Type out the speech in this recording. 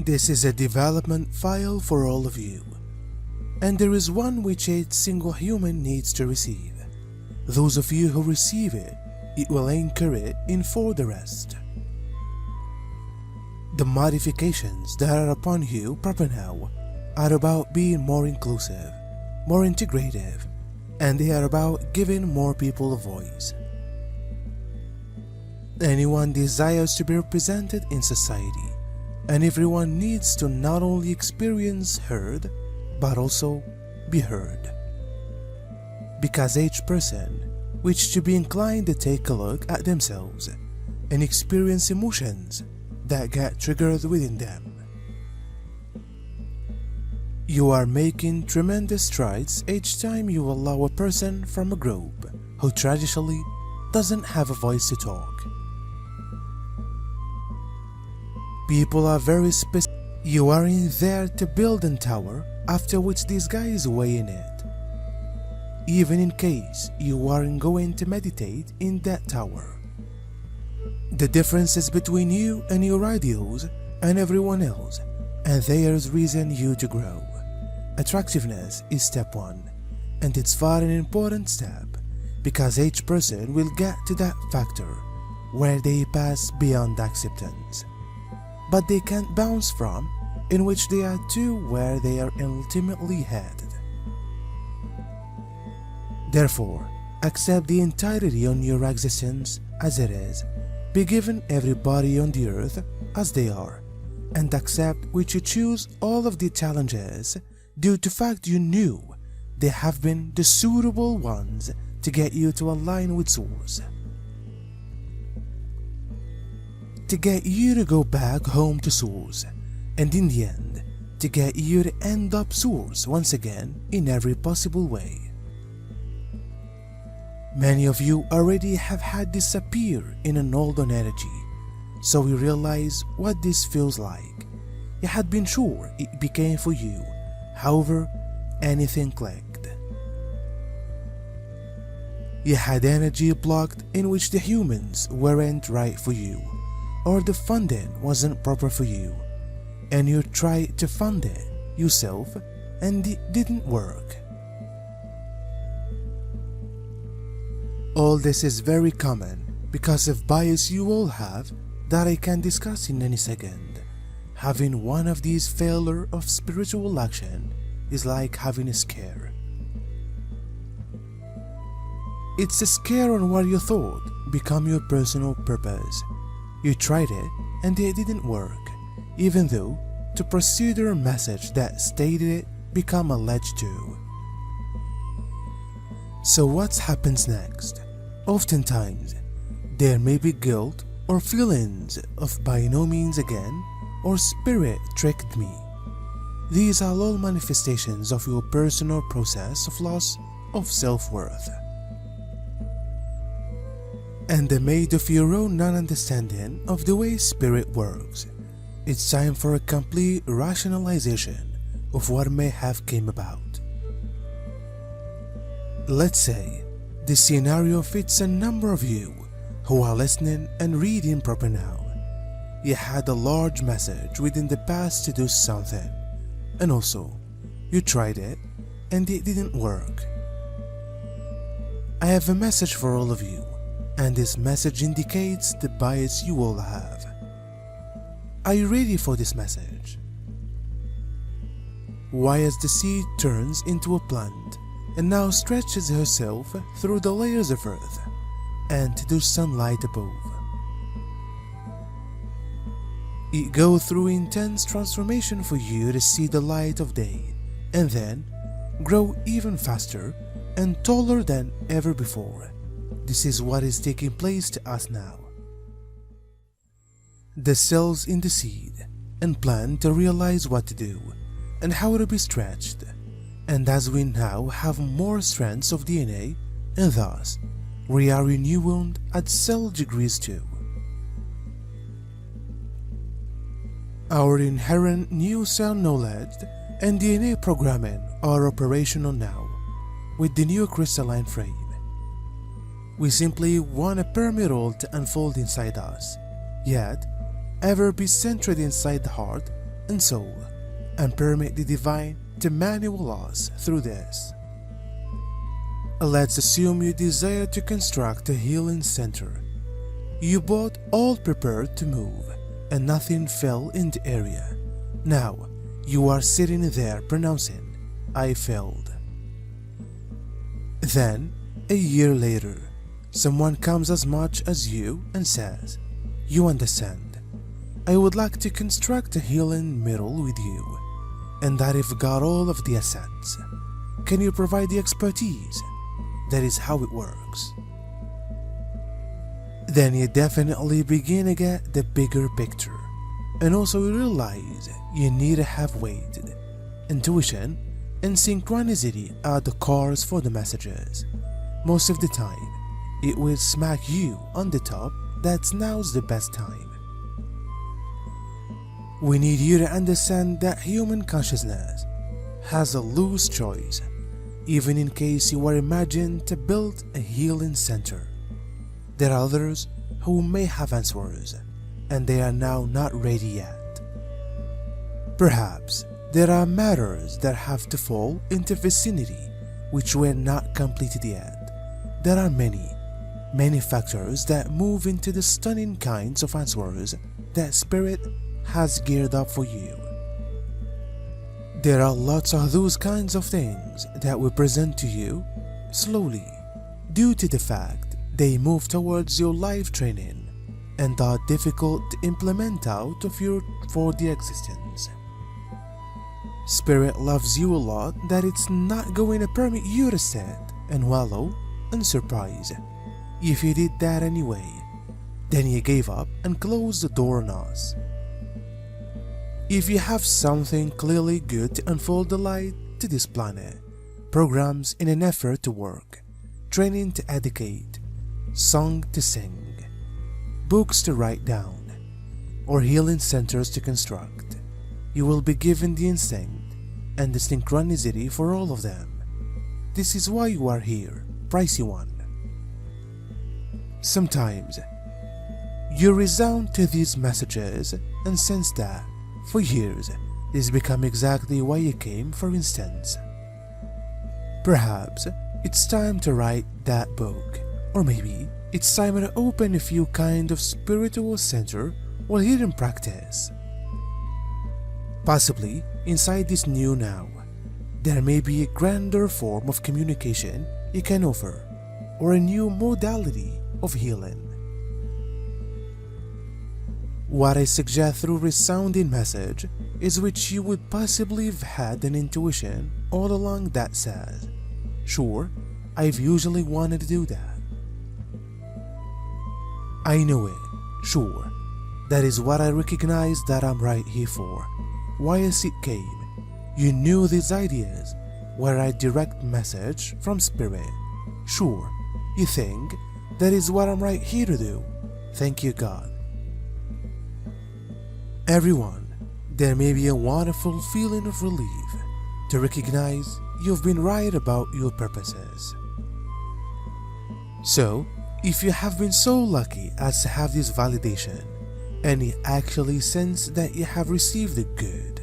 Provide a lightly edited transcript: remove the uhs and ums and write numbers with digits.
This is a development file for all of you, and there is one which each single human needs to receive. Those of you who receive it, it will anchor it in for the rest. The modifications that are upon you proper now are about being more inclusive, more integrative, and they are about giving more people a voice. Anyone desires to be represented in society, and everyone needs to not only experience heard, but also be heard. Because each person wishes to be inclined to take a look at themselves and experience emotions that get triggered within them. You are making tremendous strides each time you allow a person from a group who traditionally doesn't have a voice to talk. People are very specific. You are in there to build a tower after which this guy is weighing it. Even in case you aren't going to meditate in that tower. The differences between you and your ideals and everyone else, and there's reason you to grow. Attractiveness is step one, and it's far an important step because each person will get to that factor where they pass beyond acceptance, but they can't bounce from in which they are to where they are ultimately headed. Therefore, accept the entirety on your existence as it is, be given everybody on the earth as they are, and accept which you choose all of the challenges due to fact you knew they have been the suitable ones to get you to align with Source. To get you to go back home to Source, and in the end, to get you to end up Source once again in every possible way. Many of you already have had this appear in an old-on energy, so we realize what this feels like. You had been sure it became for you, however, anything clicked. You had energy blocked in which the humans weren't right for you, or the funding wasn't proper for you, and you tried to fund it yourself and it didn't work. All this is very common because of bias you all have that I can discuss in any second. Having one of these failure of spiritual action is like having a scare. It's a scare on what you thought become your personal purpose. You tried it and it didn't work, even though the procedure message that stated it become alleged to. So what happens next? Oftentimes, there may be guilt or feelings of by no means again or spirit tricked me. These are all manifestations of your personal process of loss of self-worth. And the made of your own non-understanding of the way spirit works. It's time for a complete rationalization of what may have came about. Let's say this scenario fits a number of you who are listening and reading proper now. You had a large message within the past to do something, and also you tried it and it didn't work. I have a message for all of you, and this message indicates the bias you all have. Are you ready for this message? Why as the seed turns into a plant and now stretches herself through the layers of earth and to the sunlight above. It goes through intense transformation for you to see the light of day and then grow even faster and taller than ever before. This is what is taking place to us now. The cells in the seed and plant to realize what to do and how to be stretched. And as we now have more strands of DNA, and thus we are renewed at cell degrees too. Our inherent new cell knowledge and DNA programming are operational now with the new crystalline frame. We simply want a pyramid to unfold inside us, yet ever be centered inside the heart and soul, and permit the divine to manual us through this. Let's assume you desire to construct a healing center. You both all prepared to move, and nothing fell in the area. Now, you are sitting there pronouncing, "I failed." Then, a year later, someone comes as much as you and says, "You understand, I would like to construct a healing middle with you, and that I've got all of the assets. Can you provide the expertise?" That is how it works. Then you definitely begin to get the bigger picture, and also realize you need to have weight, intuition, and synchronicity are the cores for the messages. Most of the time, it will smack you on the top that now's the best time. We need you to understand that human consciousness has a loose choice, even in case you are imagined to build a healing center. There are others who may have answers, and they are now not ready yet. Perhaps there are matters that have to fall into vicinity which were not completed yet. There are many factors that move into the stunning kinds of answers that Spirit has geared up for you. There are lots of those kinds of things that we present to you slowly, due to the fact they move towards your life training and are difficult to implement out of your 4D existence. Spirit loves you a lot that it's not going to permit you to sit and wallow and surprise. If you did that anyway, then you gave up and closed the door on us. If you have something clearly good to unfold the light to this planet, programs in an effort to work, training to educate, song to sing, books to write down, or healing centers to construct, you will be given the instinct and the synchronicity for all of them. This is why you are here, pricey one. Sometimes, you resound to these messages and sense that, for years, this become exactly why you came, for instance. Perhaps it's time to write that book, or maybe it's time to open a few kind of spiritual center or hidden practice. Possibly, inside this new now, there may be a grander form of communication you can offer, or a new modality of healing. What I suggest through resounding message is which you would possibly have had an intuition all along that says, "Sure, I've usually wanted to do that. I know it, sure, that is what I recognize that I'm right here for." Why as it came, you knew these ideas were a direct message from Spirit. Sure, you think that is what I'm right here to do. Thank you, God. Everyone, there may be a wonderful feeling of relief to recognize you've been right about your purposes. So, if you have been so lucky as to have this validation, and you actually sense that you have received the good,